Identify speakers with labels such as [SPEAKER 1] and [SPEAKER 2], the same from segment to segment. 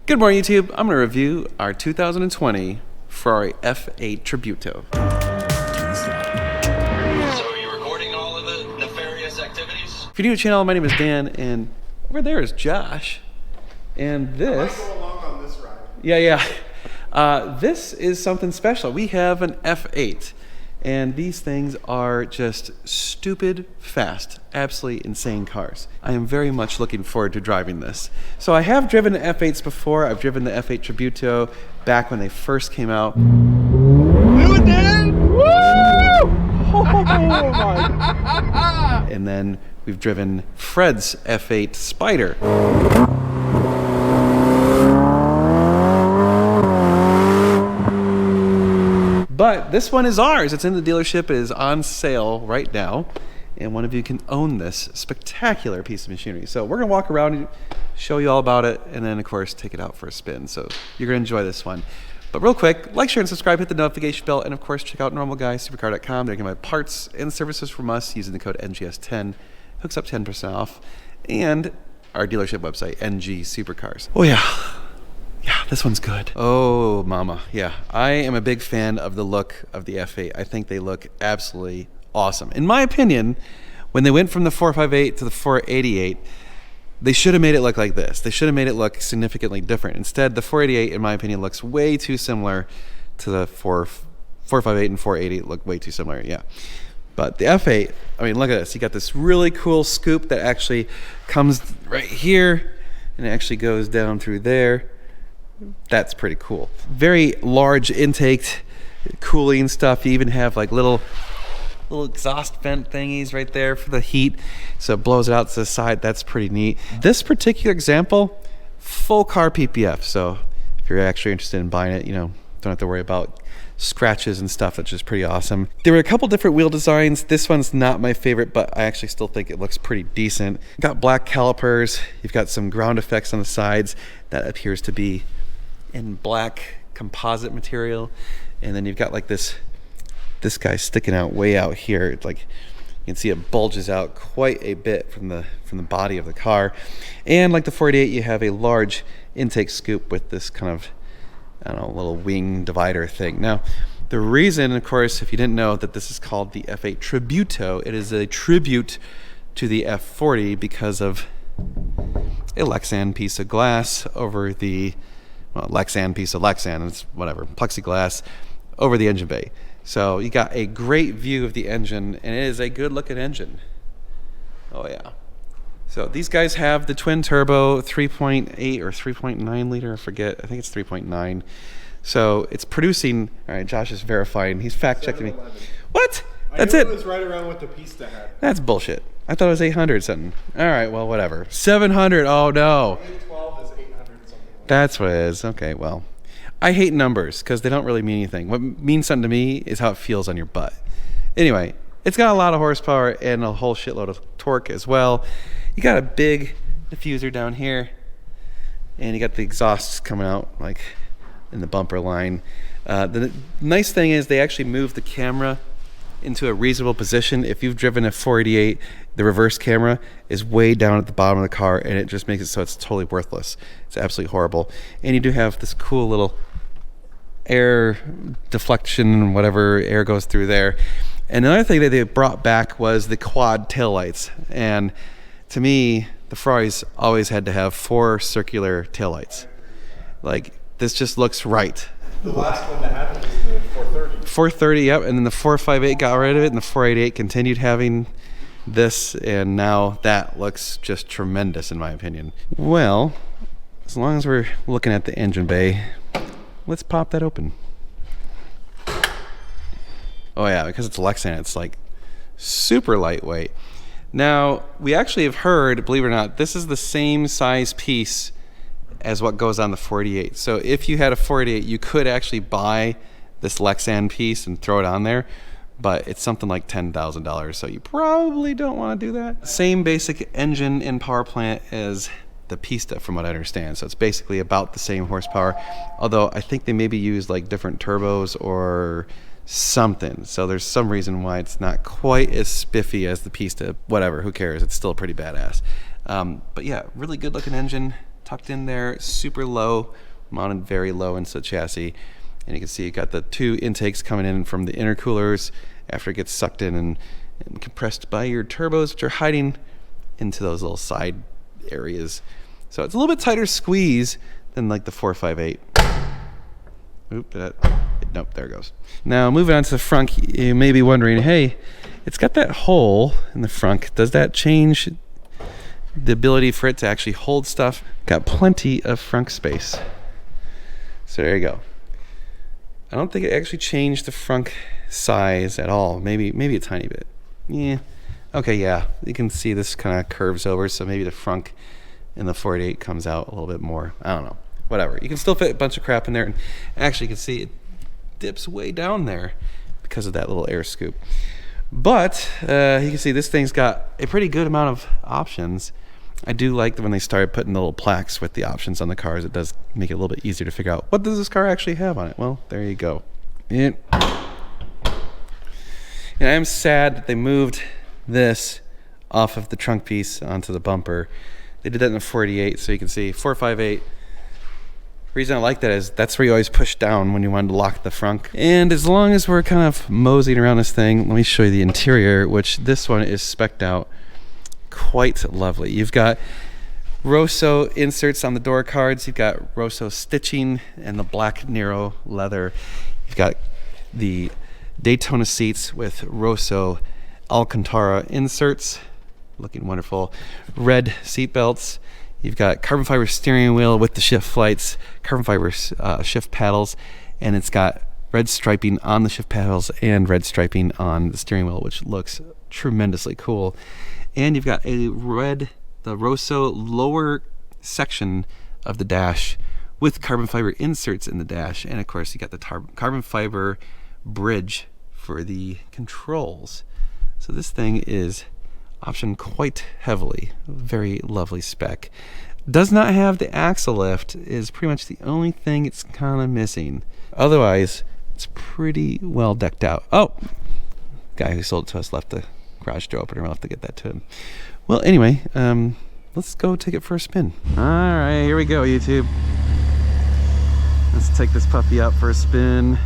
[SPEAKER 1] Good morning, YouTube. I'm going to review our 2020 Ferrari F8 Tributo.
[SPEAKER 2] So are you recording all of the nefarious activities?
[SPEAKER 1] If you're new to the channel, my name is Dan, and over there is Josh. And this...
[SPEAKER 3] I might go along on this ride.
[SPEAKER 1] Yeah. This is something special. We have an F8, and these things are just stupid fast, absolutely insane cars. I am very much looking forward to driving this. So I have driven the F8s before. I've driven the F8 Tributo back when they first came out. Do it, Dan! Woo! Oh my! And then we've driven Fred's F8 Spider. But this one is ours. It's in the dealership. It is on sale right now. And one of you can own this spectacular piece of machinery. So we're going to walk around and show you all about it. And then, of course, take it out for a spin. So you're going to enjoy this one. But real quick, like, share, and subscribe. Hit the notification bell. And, of course, check out normalguysupercar.com. They can buy parts and services from us using the code NGS10. Hooks up 10% off. And our dealership website, NG Supercars. Oh, yeah. Yeah, this one's good. Oh, mama. Yeah, I am a big fan of the look of the F8. I think they look absolutely awesome. In my opinion, when they went from the 458 to the 488, they should have made it look like this. They should have made it look significantly different. Instead, the 488, in my opinion, looks way too similar to the 458 and 480 look way too similar, yeah. But the F8, I mean, look at this. You got this really cool scoop that actually comes right here, and it actually goes down through there. That's pretty cool. Very large intake cooling stuff. You even have like little exhaust vent thingies right there for the heat, so it blows it out to the side. That's pretty neat. This particular example, full car PPF, so if you're actually interested in buying it, you know, don't have to worry about scratches and stuff, which is pretty awesome. There were a couple different wheel designs. This one's not my favorite, but I actually still think it looks pretty decent. Got black calipers. You've got some ground effects on the sides that appears to be in black composite material, and then you've got like this guy sticking out way out here. It's like you can see it bulges out quite a bit from the body of the car. And like the 488, you have a large intake scoop with this kind of, I don't know, little wing divider thing. Now, the reason, of course, if you didn't know, that this is called the F8 Tributo, it is a tribute to the F40 because of a Lexan piece of glass over the Lexan piece of Lexan, it's whatever, plexiglass over the engine bay. So you got a great view of the engine, and it is a good looking engine. Oh yeah. So these guys have the twin turbo 3.8 or 3.9 liter, I forget. I think it's 3.9. So it's producing, all right, Josh is verifying. He's fact checking me. What? That's it.
[SPEAKER 3] It was right around what the Pista had.
[SPEAKER 1] That's bullshit. I thought it was 800 something. All right, well, whatever. 700. Oh no.
[SPEAKER 3] 812 is 800 something.
[SPEAKER 1] That's what it is. Okay, well, I hate numbers because they don't really mean anything. What means something to me is how it feels on your butt. Anyway, it's got a lot of horsepower and a whole shitload of torque as well. You got a big diffuser down here, and you got the exhausts coming out like in the bumper line. The nice thing is they actually move the camera into a reasonable position. If you've driven a 488, the reverse camera is way down at the bottom of the car, and it just makes it so it's totally worthless. It's absolutely horrible. And you do have this cool little air deflection, whatever air goes through there. And another thing that they brought back was the quad taillights. And to me, the Ferraris always had to have 4 circular taillights. Like, this just looks right.
[SPEAKER 3] The last one that happened was the 430.
[SPEAKER 1] 430, yep, and then the 458 got rid of it, and the 488 continued having this, and now that looks just tremendous in my opinion. Well, as long as we're looking at the engine bay, let's pop that open. Oh yeah, because it's Lexan, it's like super lightweight. Now, we actually have heard, believe it or not, this is the same size piece as what goes on the 488. So if you had a 488, you could actually buy this Lexan piece and throw it on there, but it's something like $10,000, so you probably don't want to do that. Same basic engine and power plant as the Pista, from what I understand. So it's basically about the same horsepower, although I think they maybe use like different turbos or something. So there's some reason why it's not quite as spiffy as the Pista. Whatever, who cares? It's still pretty badass. But yeah, really good looking engine. tucked in there, super low, mounted very low into the chassis. And you can see you got the 2 intakes coming in from the intercoolers after it gets sucked in and compressed by your turbos, which are hiding into those little side areas. So it's a little bit tighter squeeze than like the 458. Oop, nope, there it goes. Now moving on to the front, you may be wondering, hey, it's got that hole in the front. Does that change the ability for it to actually hold stuff? Got plenty of front space. So there you go. I don't think it actually changed the front size at all. Maybe a tiny bit. Yeah. Okay, yeah. You can see this kind of curves over, so maybe the front in the 48 comes out a little bit more. I don't know. Whatever. You can still fit a bunch of crap in there, and actually you can see it dips way down there because of that little air scoop. But you can see this thing's got a pretty good amount of options. I do like that when they started putting the little plaques with the options on the cars. It does make it a little bit easier to figure out what does this car actually have on it. Well, there you go. And I am sad that they moved this off of the trunk piece onto the bumper. They did that in the 48, so you can see 458. The reason I like that is that's where you always push down when you wanted to lock the front. And as long as we're kind of moseying around this thing, let me show you the interior, which this one is spec'd out quite lovely. You've got Rosso inserts on the door cards. You've got Rosso stitching and the black Nero leather. You've got the Daytona seats with Rosso Alcantara inserts, looking wonderful. Red seat belts. You've got carbon fiber steering wheel with the shift lights, carbon fiber shift paddles, and it's got red striping on the shift paddles and red striping on the steering wheel, which looks tremendously cool. And you've got the Rosso lower section of the dash with carbon fiber inserts in the dash, and of course you got the carbon fiber bridge for the controls. So this thing is optioned quite heavily. Very lovely spec. Does not have the axle lift, is pretty much the only thing it's kind of missing. Otherwise, it's pretty well decked out. Oh, guy who sold it to us left the garage door opener. We'll have to get that to him. Well, anyway, let's go take it for a spin. All right, here we go, YouTube. Let's take this puppy out for a spin.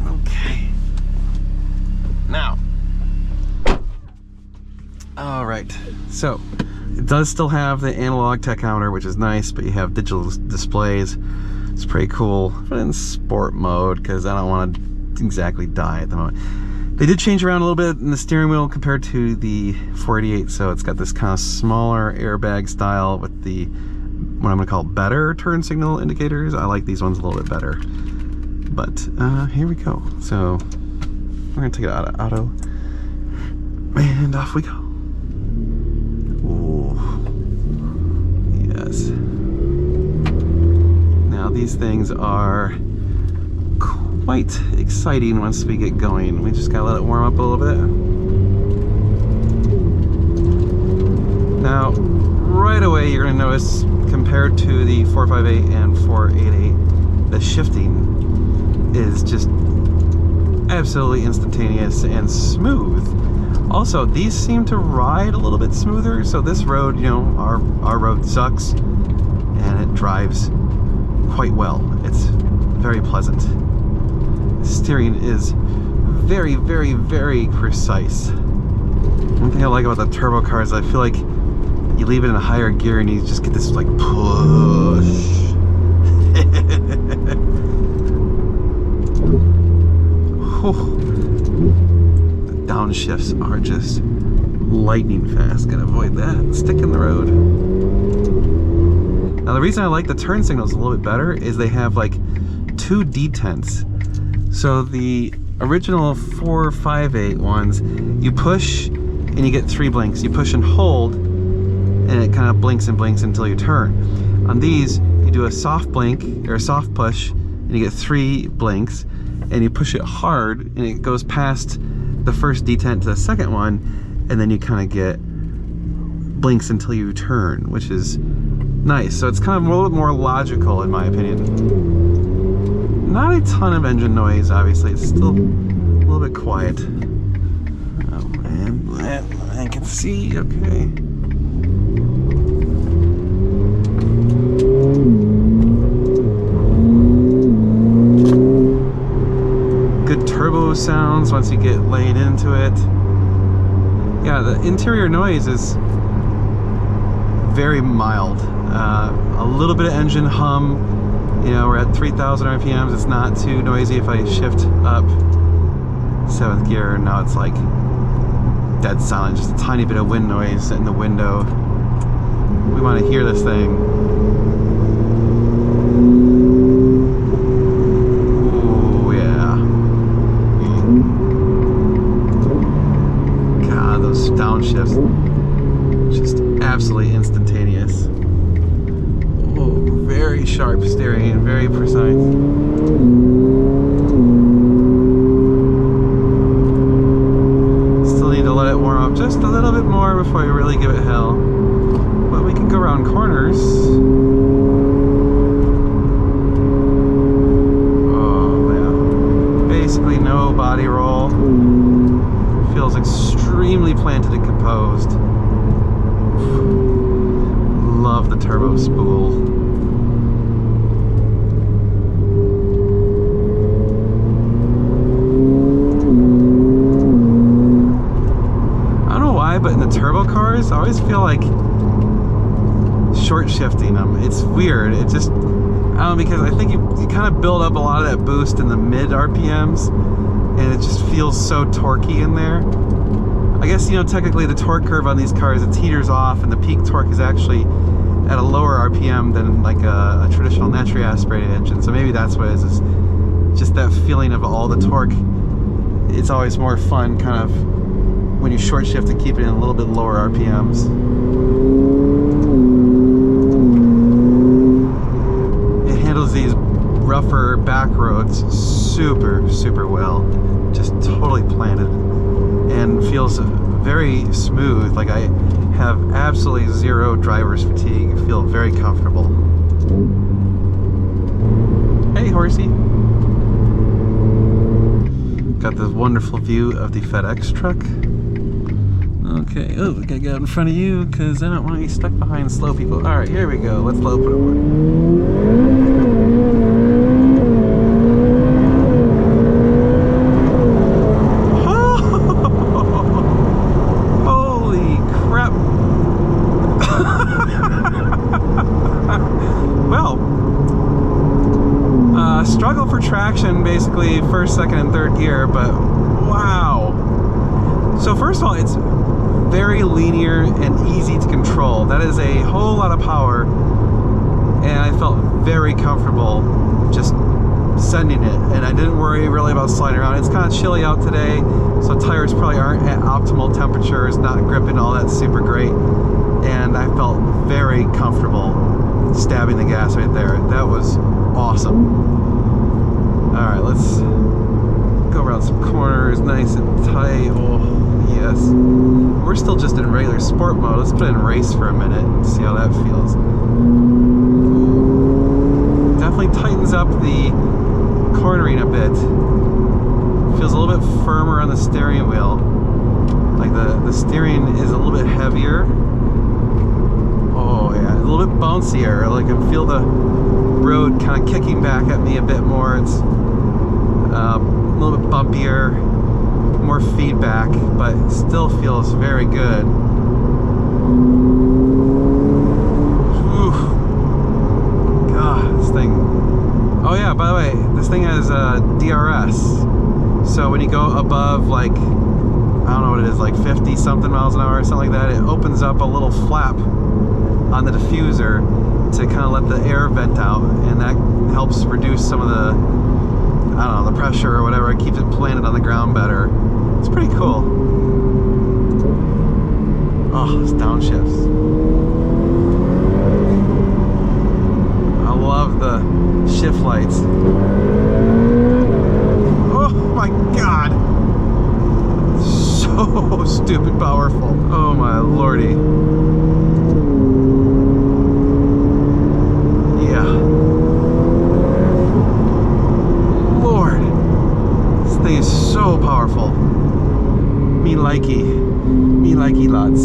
[SPEAKER 1] Okay. Now. All right, so it does still have the analog tachometer, which is nice, but you have digital displays. It's pretty cool. Put it in sport mode because I don't want to exactly die at the moment. They did change around a little bit in the steering wheel compared to the 488, so it's got this kind of smaller airbag style with the what I'm going to call better turn signal indicators. I like these ones a little bit better. But here we go. So we're going to take it out of auto, and off we go. Yes. Now these things are quite exciting once we get going. We just gotta let it warm up a little bit. Now, right away you're gonna notice, compared to the 458 and 488, the shifting is just absolutely instantaneous and smooth. Also, these seem to ride a little bit smoother. So this road, you know, our road sucks, and it drives quite well. It's very pleasant. The steering is very, very, very precise. One thing I like about the turbo cars, I feel like you leave it in a higher gear and you just get this like push. Downshifts are just lightning fast. Gotta avoid that. Stick in the road. Now the reason I like the turn signals a little bit better is they have like 2 detents. So the original 458 ones, you push and you get 3 blinks. You push and hold and it kind of blinks and blinks until you turn. On these, you do a soft blink or a soft push and you get 3 blinks, and you push it hard and it goes past the first detent to the second one, and then you kind of get blinks until you turn, which is nice. So it's kind of a little bit more logical in my opinion. Not a ton of engine noise, obviously. It's still a little bit quiet. Oh man, I can see, okay. turbo sounds once you get laid into it. Yeah, the interior noise is very mild. A little bit of engine hum. You know, we're at 3,000 RPMs. It's not too noisy. If I shift up 7th gear, now it's like dead silent. Just a tiny bit of wind noise in the window. We want to hear this thing. Ooh, yeah. God, those downshifts. Just absolutely instantaneous. Oh, very sharp steering and very precise. Still need to let it warm up just a little bit more before we really give it hell. But we can go around corners. Oh, yeah. Basically no body roll. Feels extremely planted and composed. Love the turbo spool. I don't know why, but in the turbo cars, I always feel like short shifting them. It's weird. It just, I don't know, because I think you kind of build up a lot of that boost in the mid RPMs, and it just feels so torquey in there. I guess, you know, technically the torque curve on these cars, it teeters off, and the peak torque is actually at a lower RPM than like a traditional naturally aspirated engine. So maybe that's what it is just that feeling of all the torque. It's always more fun kind of when you short shift and keep it in a little bit lower RPMs. It handles these rougher back roads super, super well. Just totally planted and feels very smooth. Like I have absolutely zero driver's fatigue. I feel very comfortable. Hey, horsey. Got this wonderful view of the FedEx truck. Okay, oh, we gotta get out in front of you because I don't want to be stuck behind slow people. All right, here we go. Let's open it. Holy crap. Well, struggle for traction basically first, second, and third gear, but wow. So first of all, it's very linear and easy to control. That is a whole lot of power, and I felt very comfortable just sending it, and I didn't worry really about sliding around. It's kind of chilly out today, so tires probably aren't at optimal temperatures, not gripping all that super great, and I felt very comfortable stabbing the gas right there. That was awesome. All right, let's go around some corners, nice and tight. Oh, yes. We're still just in regular sport mode. Let's put it in race for a minute and see how that feels. Ooh. Definitely tightens up the cornering a bit. Feels a little bit firmer on the steering wheel. Like the steering is a little bit heavier. Oh yeah, a little bit bouncier. Like I can feel the road kind of kicking back at me a bit more. It's a little bit bumpier, more feedback, but it still feels very good. Ooh. God, this thing. Oh yeah, by the way, this thing has DRS. So when you go above, like, I don't know what it is, like 50 something miles an hour or something like that, it opens up a little flap on the diffuser to kind of let the air vent out, and that helps reduce some of the, I don't know, the pressure or whatever. It keeps it planted on the ground better. It's pretty cool. Oh, those downshifts. I love the shift lights. Oh my God. So stupid powerful. Oh my lordy. Yeah. Lord. This thing is so powerful. Me likey lots.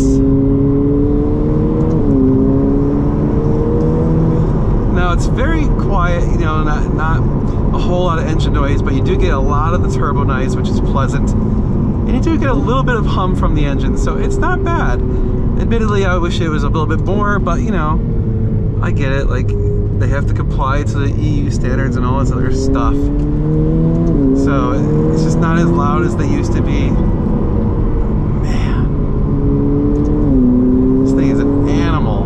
[SPEAKER 1] Now it's very quiet, you know, not a a whole lot of engine noise, but you do get a lot of the turbo noise, which is pleasant. And you do get a little bit of hum from the engine, so it's not bad. Admittedly, I wish it was a little bit more, but you know, I get it. Like, they have to comply to the EU standards and all this other stuff. So it's just not as loud as they used to be. Man, this thing is an animal.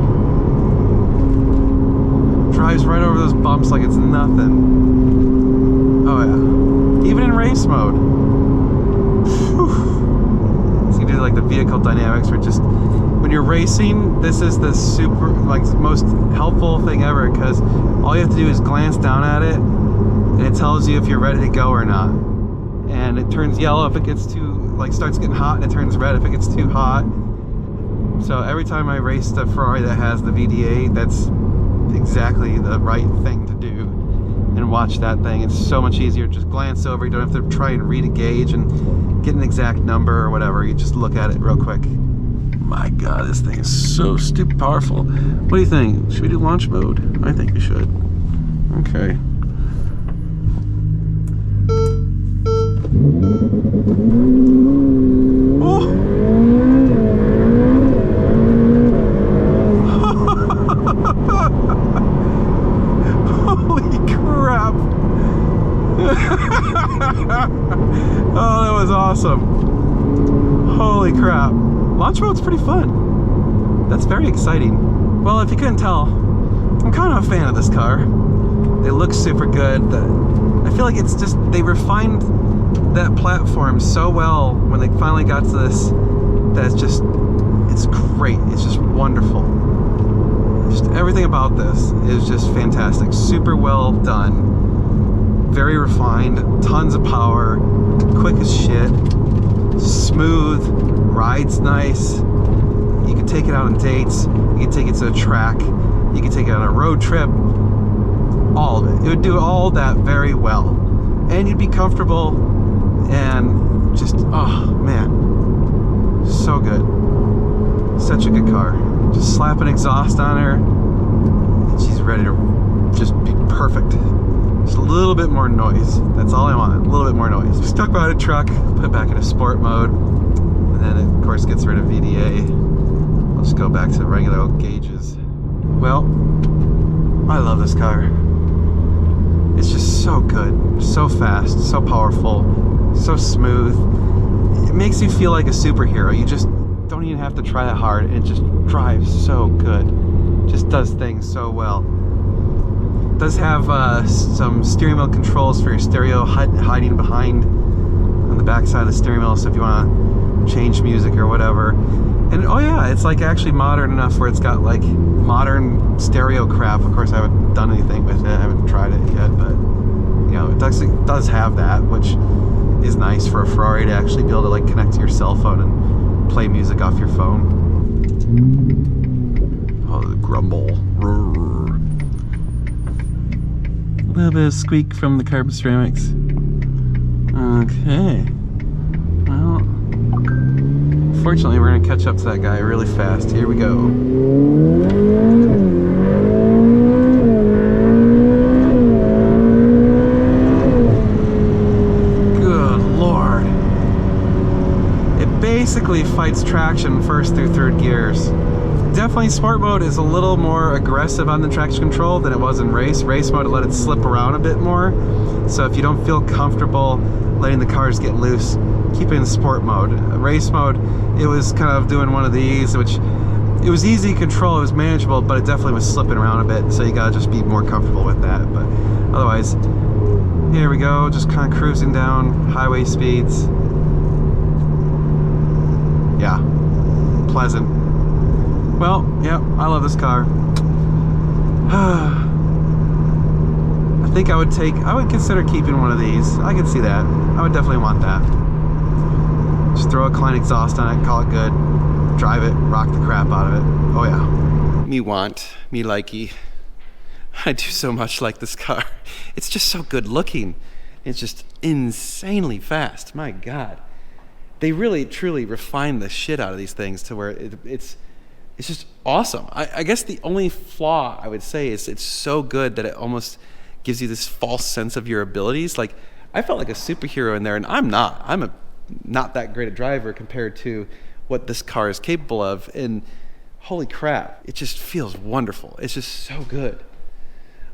[SPEAKER 1] Drives right over those bumps like it's nothing. Oh yeah, even in race mode. Whew. So you do like the vehicle dynamics, where just when you're racing, this is the most helpful thing ever, because all you have to do is glance down at it and it tells you if you're ready to go or not. And it turns yellow if it gets starts getting hot, and it turns red if it gets too hot. So every time I race the Ferrari that has the VDA, that's exactly the right thing to do. And watch that thing. It's so much easier. Just glance over. You don't have to try and read a gauge and get an exact number or whatever. You just look at it real quick. My God, this thing is so stupid powerful. What do you think? Should we do launch mode? I think we should. Okay. Oh! Holy crap! Oh, that was awesome. Holy crap. Launch mode's pretty fun. That's very exciting. Well, if you couldn't tell, I'm kind of a fan of this car. It looks super good. I feel like it's just, they refined that platform so well when they finally got to this, that it's great. It's just wonderful. Just everything about this is just fantastic. Super well done. Very refined, tons of power, quick as shit, smooth, rides nice. You can take it out on dates, you can take it to a track, you can take it on a road trip, all of it. It would do all that very well. And you'd be comfortable, and just, oh man, so good. Such a good car. Just slap an exhaust on her, and she's ready to just be perfect. Just a little bit more noise. That's all I want, a little bit more noise. Just talk about a truck, put it back into sport mode, and then it, of course, gets rid of VDA. I'll just go back to regular old gauges. Well, I love this car. It's just so good, so fast, so powerful, so smooth. It makes you feel like a superhero. You just don't even have to try that hard, and it just drives so good. Just does things so well. It does have some steering wheel controls for your stereo hiding behind on the back side of the steering wheel, so if you want to change music or whatever. And oh yeah, it's like actually modern enough where it's got like modern stereo crap. Of course, I haven't done anything with it. I haven't tried it yet, but you know, it does have that, which is nice for a Ferrari to actually be able to like connect to your cell phone and play music off your phone. Oh, the grumble. A little bit of squeak from the carbon ceramics. Okay. Well, fortunately, we're gonna catch up to that guy really fast. Here we go. Good Lord. It basically fights traction first through third gears. Definitely sport mode is a little more aggressive on the traction control than it was in race. Race mode, it let it slip around a bit more. So if you don't feel comfortable letting the cars get loose, keep it in sport mode. Race mode, it was kind of doing one of these, which it was easy to control, it was manageable, but it definitely was slipping around a bit, so you gotta just be more comfortable with that. But otherwise, here we go, just kind of cruising down highway speeds. Yeah, pleasant. Well, yeah, I love this car. I think I would consider keeping one of these. I could see that. I would definitely want that. Just throw a Klein exhaust on it, call it good, drive it, rock the crap out of it. Oh yeah. Me likey. I do so much like this car. It's just so good looking. It's just insanely fast. My God. They really, truly refined the shit out of these things to where it's just awesome. I guess the only flaw I would say is it's so good that it almost gives you this false sense of your abilities. Like, I felt like a superhero in there, and I'm not. I'm not that great a driver compared to what this car is capable of. And holy crap, it just feels wonderful. It's just so good.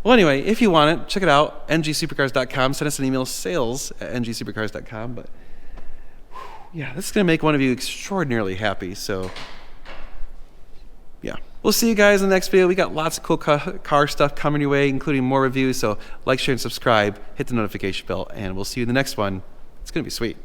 [SPEAKER 1] Well, anyway, if you want it, check it out, ngsupercars.com. Send us an email, sales@ngsupercars.com. But yeah, this is going to make one of you extraordinarily happy. So yeah, we'll see you guys in the next video. We got lots of cool car stuff coming your way, including more reviews. So like, share, and subscribe. Hit the notification bell, and we'll see you in the next one. It's going to be sweet.